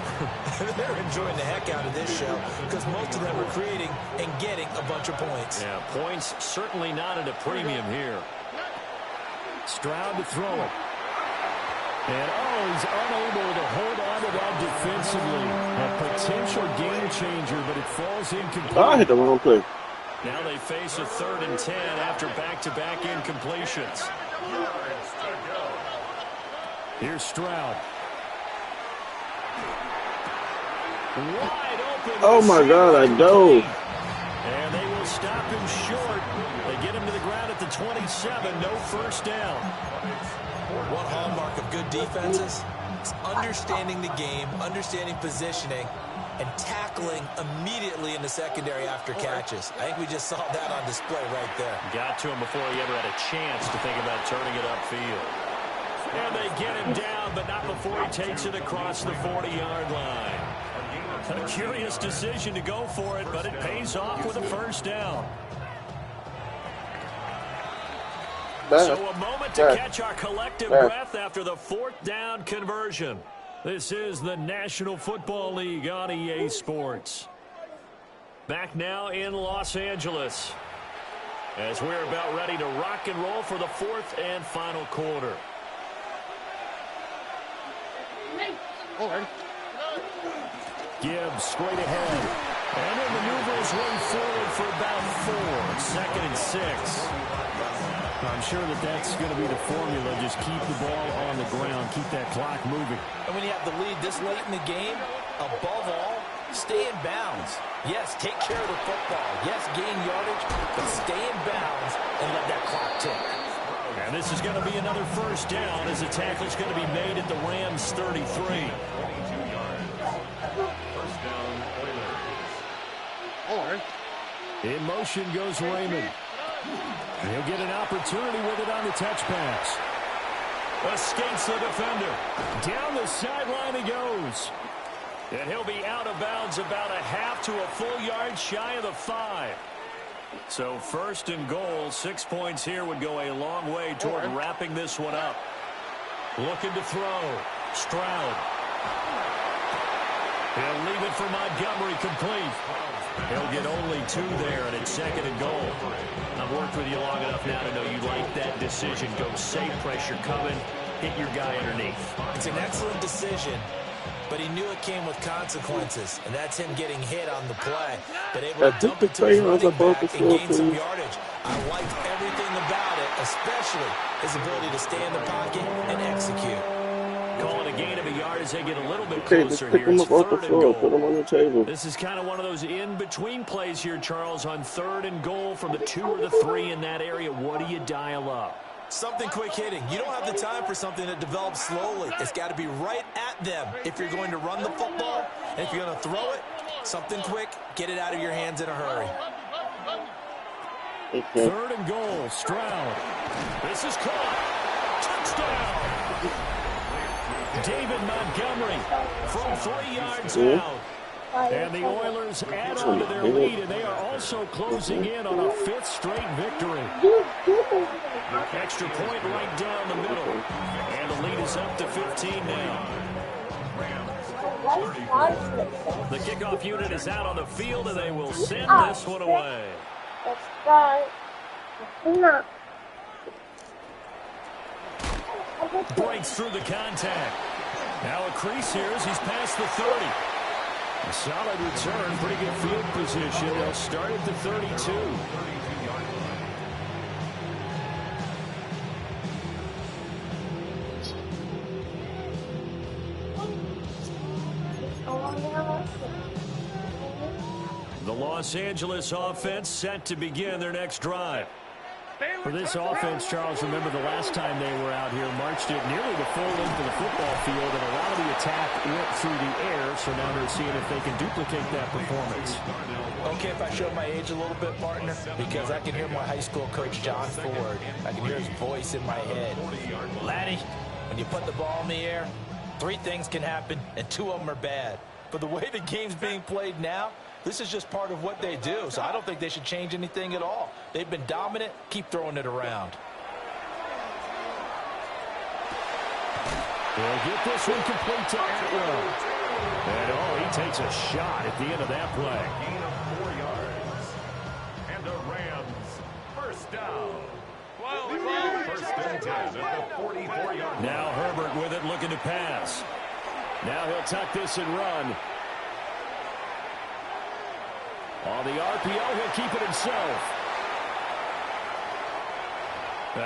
they're enjoying the heck out of this show because most of them are creating and getting a bunch of points. Yeah, points certainly not at a premium here. Stroud to throw it. And, he's unable to hold on to that defensively. A potential game changer, but it falls incomplete. Oh, I hit the wrong play. Now they face a 3rd and 10 after back-to-back incompletions. Here's Stroud. Wide open. Oh, my God, I dove. And they will stop him short. They get him to the ground at the 27. No first down. One hallmark of good defenses is understanding the game, understanding positioning, and tackling immediately in the secondary after catches. I think we just saw that on display right there. Got to him before he ever had a chance to think about turning it upfield. And they get him down, but not before he takes it across the 40-yard line. A curious decision to go for it, but it pays off with a first down. So a moment to catch our collective breath after the 4th down conversion. This is the National Football League on EA Sports. Back now in Los Angeles as we're about ready to rock and roll for the 4th and final quarter. Gibbs straight ahead. And then maneuver his way forward for about 4. 2nd and 6. I'm sure that's going to be the formula. Just keep the ball on the ground. Keep that clock moving. And when you have the lead this late in the game, above all, stay in bounds. Yes, take care of the football. Yes, gain yardage, but stay in bounds and let that clock tick. And this is going to be another first down as the tackle is going to be made at the Rams' 33. 22 yards. First down, Oilers. In motion goes Raymond. He'll get an opportunity with it on the touch pass. Escapes the defender. Down the sideline he goes. And he'll be out of bounds about a half to a full yard shy of the 5. So 1st and goal, 6 points here would go a long way toward wrapping this one up. Looking to throw. Stroud. He'll leave it for Montgomery complete. He'll get only 2 there, and it's 2nd and goal. I've worked with you long enough now to know you like that decision. Go safe, pressure coming, hit your guy underneath. It's an excellent decision, but he knew it came with consequences, and that's him getting hit on the play, but able to dump it to his running back and gain some yardage. I liked everything about it, especially his ability to stay in the pocket and execute. Calling a gain of a yard as they get a little bit Okay, just closer pick here. him It's up off the 3rd and floor. goal. Put him on the table. This is kind of one of those in-between plays here, Charles, on 3rd and goal from the 2 or the 3 in that area. What do you dial up? Something quick hitting. You don't have the time for something that develops slowly. It's got to be right at them if you're going to run the football. And if you're going to throw it, Something quick, get it out of your hands in a hurry. Okay. 3rd and goal, Stroud. This is caught. Touchdown. David Montgomery from 3 yards out. And the Oilers add on to their lead, and they are also closing in on a 5th straight victory. Extra point right down the middle. And the lead is up to 15 now. The kickoff unit is out on the field, and they will send this one away. Breaks through the contact. Now a crease here as he's past the 30. A solid return, pretty good field position. They'll start at the 32. The Los Angeles offense set to begin their next drive. For this offense, Charles, remember the last time they were out here, marched it nearly the full length of the football field, and a lot of the attack went through the air, so now they're seeing if they can duplicate that performance. Okay, if I show my age a little bit, partner, because I can hear my high school coach, John Ford. I can hear his voice in my head. Laddie, when you put the ball in the air, 3 things can happen, and 2 of them are bad. But the way the game's being played now, this is just part of what they do, so I don't think they should change anything at all. They've been dominant. Keep throwing it around. They'll get this one complete to Atwell. And, he takes a shot at the end of that play. Gain of 4 yards. And the Rams, first down. First and 10 at the 44-yard line. Now Herbert with it, looking to pass. Now he'll tuck this and run. On the RPO, he'll keep it himself.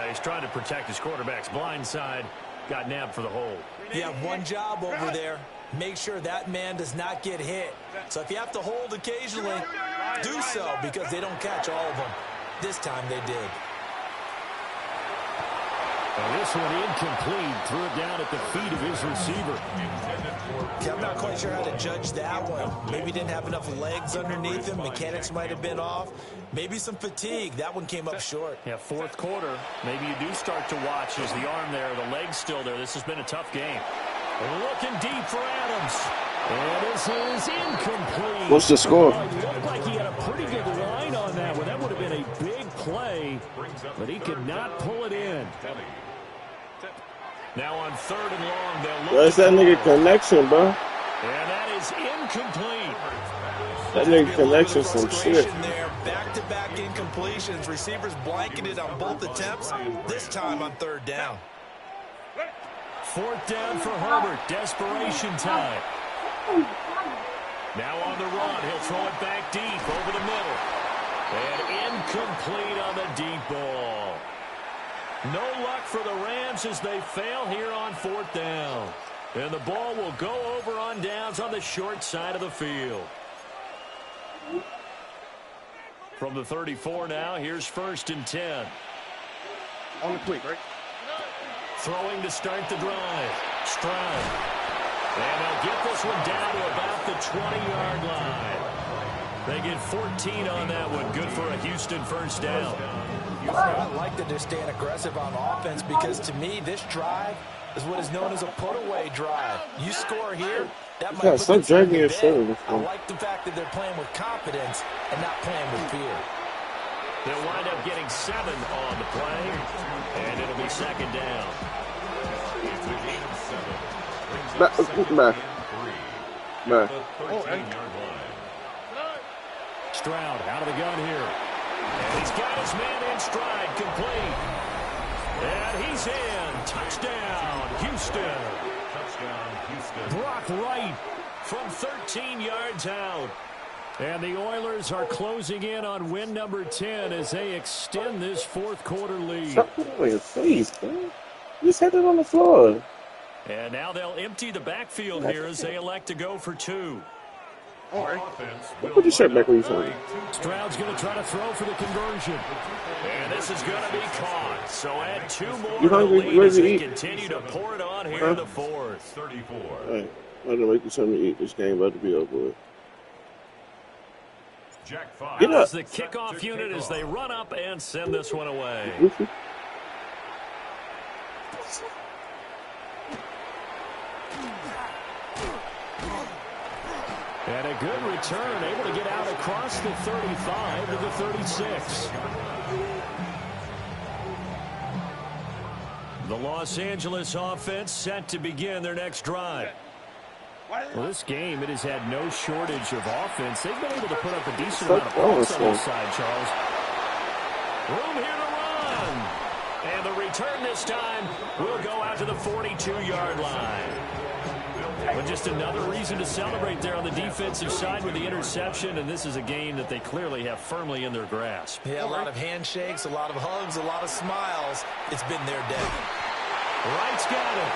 He's trying to protect his quarterback's blind side. Got nabbed for the hold. You have one job over there. Make sure that man does not get hit. So if you have to hold occasionally, do so, because they don't catch all of them. This time they did. And this one incomplete. Threw it down at the feet of his receiver. Yeah, I'm not quite sure how to judge that one. Maybe didn't have enough legs underneath him. Mechanics might have been off. Maybe some fatigue. That one came up short. Yeah, 4th quarter. Maybe you do start to watch. Is the arm there, the leg's still there. This has been a tough game. Looking deep for Adams. And this is incomplete. What's the score? It looked like he had a pretty good line on that one. That would have been a big play, but he could not pull it in. Now on 3rd and long, they'll look. Where's that nigga connection, bro? And that is incomplete. That nigga connection some shit. There, back-to-back incompletions. Receivers blanketed on both attempts. This time on 3rd down. 4th down for Herbert. Desperation time. Now on the run. He'll throw it back deep over the middle. And incomplete on the deep ball. No luck for the Rams as they fail here on 4th down. And the ball will go over on downs on the short side of the field. From the 34 now, here's 1st and 10. On the quick, right? Throwing to start the drive. Stroud. And they'll get this one down to about the 20-yard line. They get 14 on that one. Good for a Houston first down. I like that they're staying aggressive on offense, because to me, this drive is what is known as a put-away drive. You score here, that might put stop dragging your foot. I like the fact that they're playing with confidence and not playing with fear. They'll wind up getting 7 on the play, and it'll be 2nd down. It's a gain of 7. Man. Stroud out of the gun here. And he's got his man in stride, complete. And he's in. Touchdown, Houston. Touchdown, Houston. Brock Wright from 13 yards out. And the Oilers are closing in on win number 10 as they extend this 4th quarter lead. Stop putting it on your face, man. You just had it on the floor. And now they'll empty the backfield here as they elect to go for 2. Put your shirt back where you found it. Stroud's going to try to throw for the conversion. And this is going to be caught. So add 2 more You hungry? to the You lead as ready they to eat? continue to pour it on here in the 4th. 34. Hey, I'm gonna make you something to eat. This game about to be over with. Jack 5. Get up. As the kickoff unit as they run up and send this one away. And a good return, able to get out across the 35 to the 36. The Los Angeles offense set to begin their next drive. Well, this game, it has had no shortage of offense. They've been able to put up a decent amount of points on this side, Charles. Room here to run. And the return this time will go out to the 42-yard line. But just another reason to celebrate there on the defensive side with the interception, and this is a game that they clearly have firmly in their grasp. Yeah, a lot of handshakes, a lot of hugs, a lot of smiles. It's been their day. Wright's got it.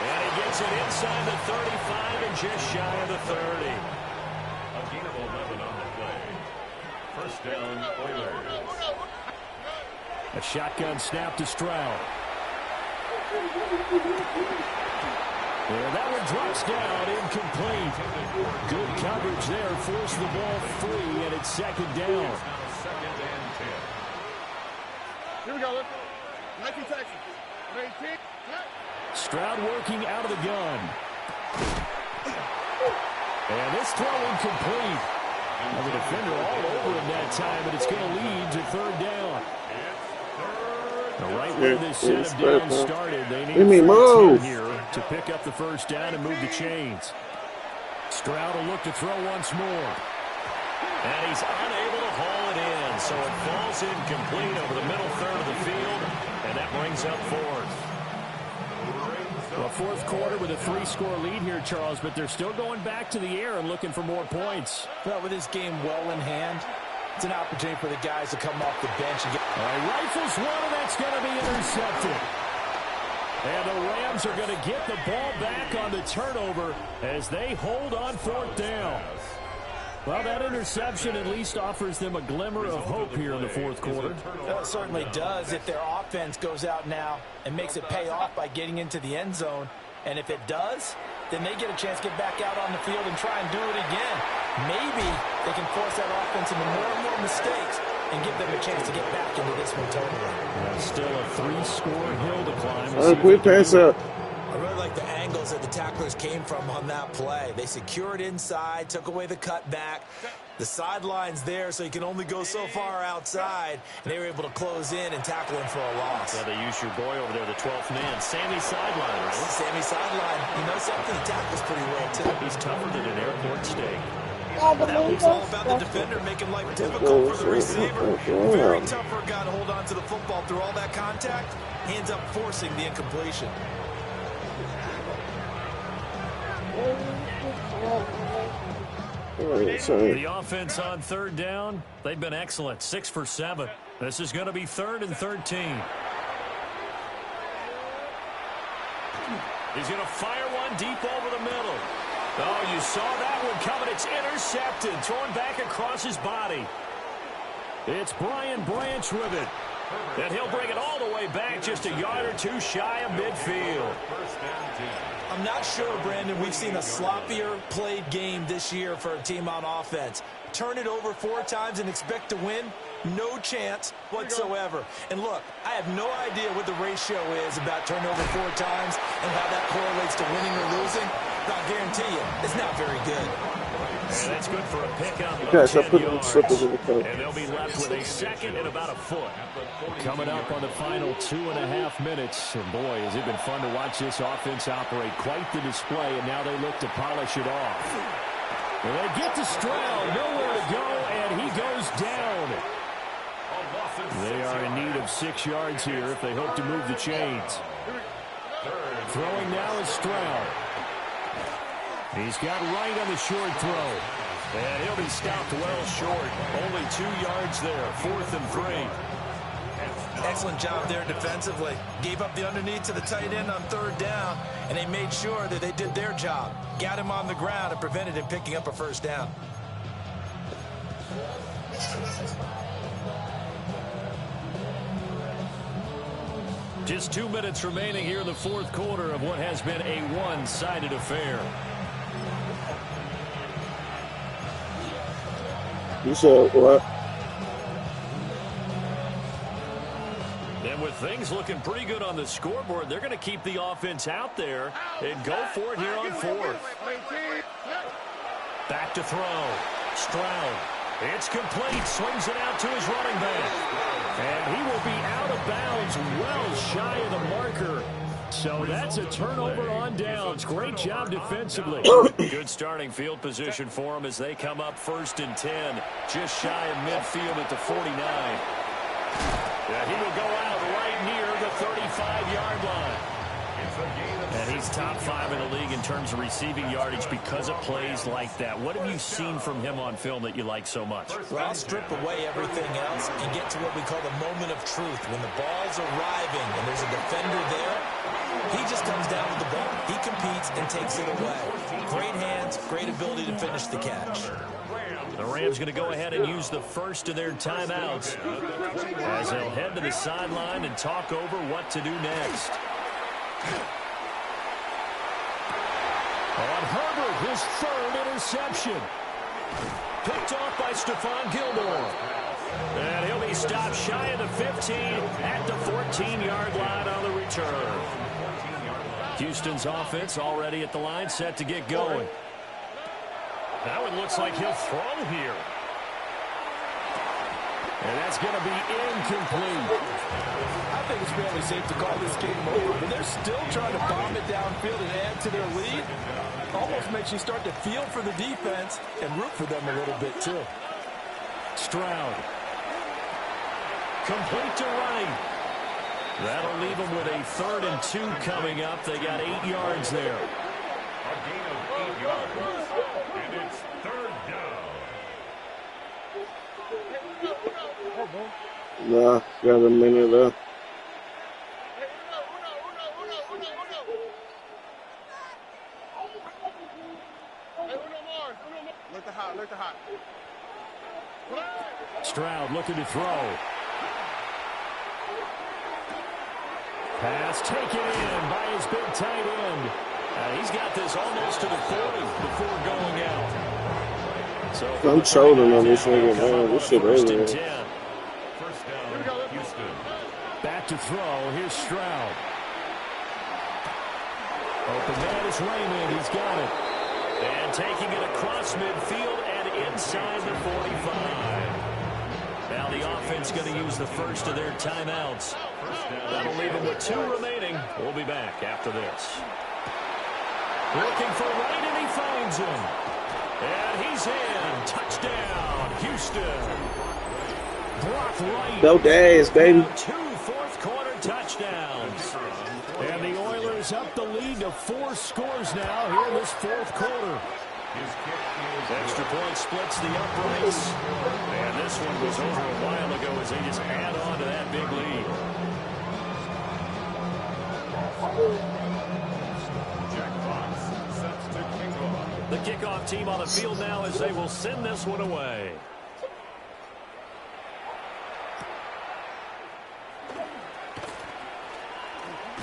And he gets it inside the 35 and just shy of the 30. A gain of 11 on the play. First down, Oilers. A shotgun snap to Stroud. And that one drops down, incomplete. Good coverage there, forced the ball free, and it's second down. Second and 10. Here we go. Let's go. 19 Texas. 19. Stroud working out of the gun. And this throw incomplete. Now the defender all over him that time, but it's going to lead to third down. Right where this set of downs started, they need to here to pick up the first down and move the chains. Stroud will look to throw once more. And he's unable to haul it in, so it falls incomplete over the middle third of the field, and that brings up fourth. Well, fourth quarter with a 3-score lead here, Charles, but they're still going back to the air and looking for more points. Well, with this game well in hand, it's an opportunity for the guys to come off the bench and get... All right, rifles one, and that's going to be intercepted. And the Rams are going to get the ball back on the turnover as they hold on fourth down. Well, that interception at least offers them a glimmer of hope here in the fourth quarter. Well, it certainly does if their offense goes out now and makes it pay off by getting into the end zone. And if it does, then they get a chance to get back out on the field and try and do it again. Maybe they can force that offense into more and more mistakes and give them a chance to get back into this one totally. Still a 3-score hill to climb. Quick pass up. I really like the angles that the tacklers came from on that play. They secured inside, took away the cutback. The sideline's there, so you can only go so far outside. And they were able to close in and tackle him for a loss. Yeah, they used your boy over there, the 12th man. Sammy sideline, right? Sammy sideline. You know something? He tackles pretty well, too. He's tougher than an airport steak. That was all about the defender making life difficult for the receiver. Very tough for a guy to hold on to the football through all that contact. He ends up forcing the incompletion. The offense on third down, they've been excellent. 6 for 7. This is going to be 3rd and 13. He's going to fire one deep over the middle. Oh, you saw that one coming. It's intercepted. Thrown back across his body. It's Brian Branch with it. And he'll bring it all the way back just a yard or two shy of midfield. I'm not sure, Brandon, we've seen a sloppier played game this year for a team on offense. Turn it over 4 times and expect to win? No chance whatsoever. And look, I have no idea what the ratio is about turnover 4 times and how that correlates to winning or losing. But I'll guarantee you, it's not very good. And that's good for a pickup of Gosh, 10 I put yards. slippers in the coat. And they'll be left with a second and about a foot. Coming up on the final 2.5 minutes. And boy, has it been fun to watch this offense operate. Quite the display, and now they look to polish it off. And they get to Stroud, nowhere to go, and he goes down. They are in need of 6 yards here if they hope to move the chains. Throwing now is Stroud. He's got Wright on the short throw. And he'll be stopped well short. Only 2 yards there. 4th and 3. Excellent job there defensively. Gave up the underneath to the tight end on 3rd down, and they made sure that they did their job. Got him on the ground and prevented him picking up a first down. Just 2 minutes remaining here in the 4th quarter of what has been a one-sided affair. You said what? And with things looking pretty good on the scoreboard, they're going to keep the offense out there and go for it here on fourth. Back to throw. Stroud. It's complete. Swings it out to his running back. And he will be out of bounds, well shy of the marker. So that's a turnover on downs. Great job defensively. Good starting field position for them as they come up 1st and 10. Just shy of midfield at the 49. Yeah, he will go out right near the 35-yard line. And he's top 5 in the league in terms of receiving yardage because of plays like that. What have you seen from him on film that you like so much? Well, I'll strip away everything else and get to what we call the moment of truth. When the ball's arriving and there's a defender there, he just comes down with the ball. He competes and takes it away. Great hands, great ability to finish the catch. The Rams going to go ahead and use the first of their timeouts as they'll head to the sideline and talk over what to do next. On Herbert, his 3rd interception. Picked off by Stephon Gilmore. And he'll be stopped shy of the 15 at the 14-yard line on the return. Houston's offense already at the line, set to get going. Now it looks like he'll throw here. And that's going to be incomplete. I think it's fairly safe to call this game over, but they're still trying to bomb it downfield and add to their lead. Almost makes you start to feel for the defense and root for them a little bit, too. Stroud. Complete to right. That'll leave them with a 3rd and 2 coming up. They got 8 yards there. A gain of 8 yards. And it's 3rd down. Nah, got a minute left. Let the hot. Stroud looking to throw. Pass taken in by his big tight end. He's got this almost to the 40 before going out. So I'm trolling on this nigga, man. This shit First over. and 10. First down, Houston. Back to throw. Here's Stroud. Open man is Raymond. He's got it. And taking it across midfield and inside the 45. Now the offense going to use the first of their timeouts. That'll leave them with 2 remaining. We'll be back after this. Looking for right, and he finds him. And he's in. Touchdown, Houston. Brock Wright. Belt ass, baby. 2 fourth-quarter touchdowns. And the Oilers up the lead to 4 scores now here in this 4th quarter. Extra point splits the uprights. And this one was over a while ago as they just add on to that big lead. The kickoff team on the field now as they will send this one away.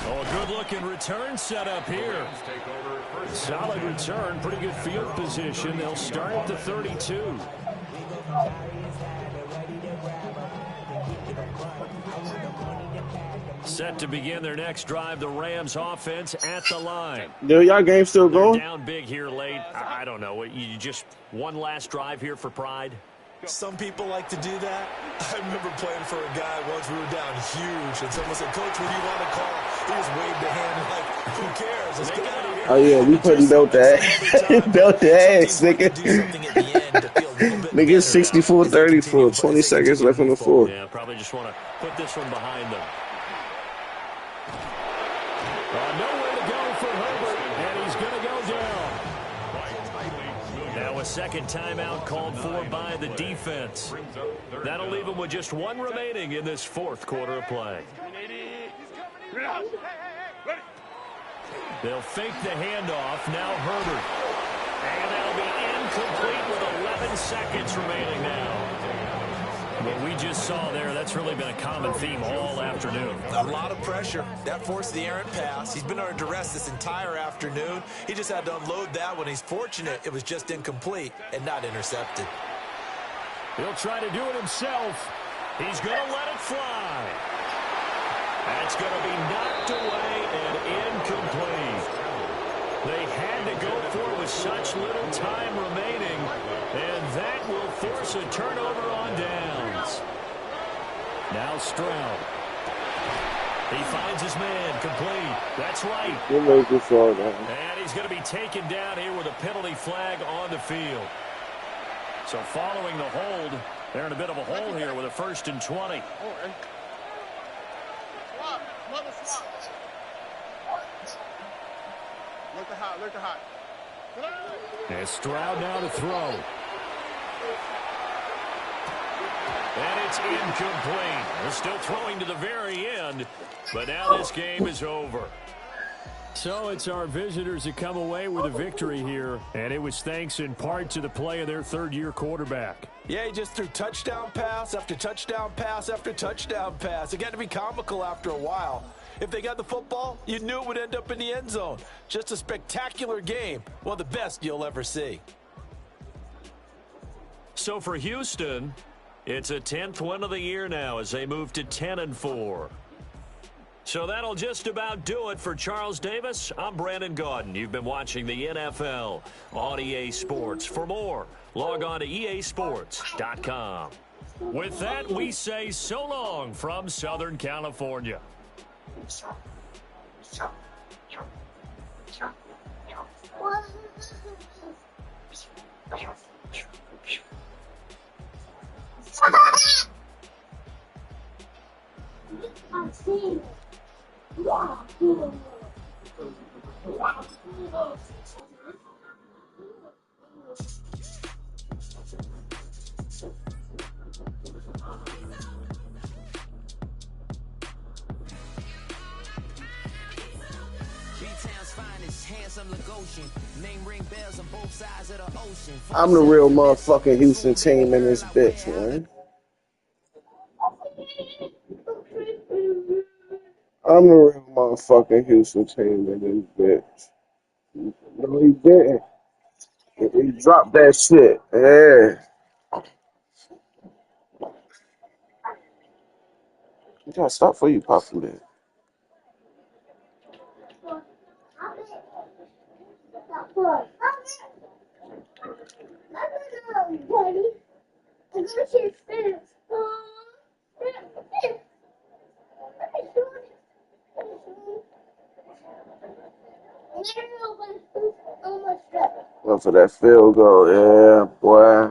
Oh, a good-looking return set up here. Solid return, pretty good field position. They'll start at the 32. Set to begin their next drive, the Rams offense at the line. Dude, y'all game still They're going? down big here late. I don't know. You just one last drive here for pride? Some people like to do that. I remember playing for a guy once. We were down huge, and someone said, "Coach, what do you want to call?" He just waved a hand like, "Who cares? Let's get out of here." Oh, yeah, we putting belt the ass. Belt the ass, nigga. Nigga, 64-34, 20 seconds left in the 4th. Yeah, probably just want to put this one behind them. Nowhere to go for Herbert, and he's going to go down. Now a second timeout called for by the defense. That'll leave them with just 1 remaining in this 4th quarter of play. They'll fake the handoff. Now Herbert. And that'll be incomplete with 11 seconds remaining now. What we just saw there, that's really been a common theme all afternoon. A lot of pressure. That forced the errant pass. He's been under duress this entire afternoon. He just had to unload that one. He's fortunate it was just incomplete and not intercepted. He'll try to do it himself. He's going to let it fly. That's going to be knocked away and incomplete. They had to go for it with such little time remaining, and that will force a turnover on downs. Now Stroud. He finds his man complete. That's right. And he's going to be taken down here with a penalty flag on the field. So following the hold, they're in a bit of a hole here with a 1st and 20. Look at hot. And Stroud now to throw. And it's incomplete. They're still throwing to the very end, but now this game is over. So it's our visitors that come away with a victory here, and it was thanks in part to the play of their third-year quarterback. Yeah, he just threw touchdown pass after touchdown pass after touchdown pass. It got to be comical after a while. If they got the football, you knew it would end up in the end zone. Just a spectacular game. One of the best you'll ever see. So for Houston, it's a 10th win of the year now as they move to 10-4. So that'll just about do it for Charles Davis. I'm Brandon Gaudin. You've been watching the NFL on EA Sports. For more, log on to easports.com. With that, we say so long from Southern California. I'm the real motherfucking Houston team in this bitch, man. I'm the real motherfucking Houston team in this bitch. No, he didn't. He dropped that shit. Yeah. You gotta stop before you pop through that. Well, for that field goal, yeah, boy.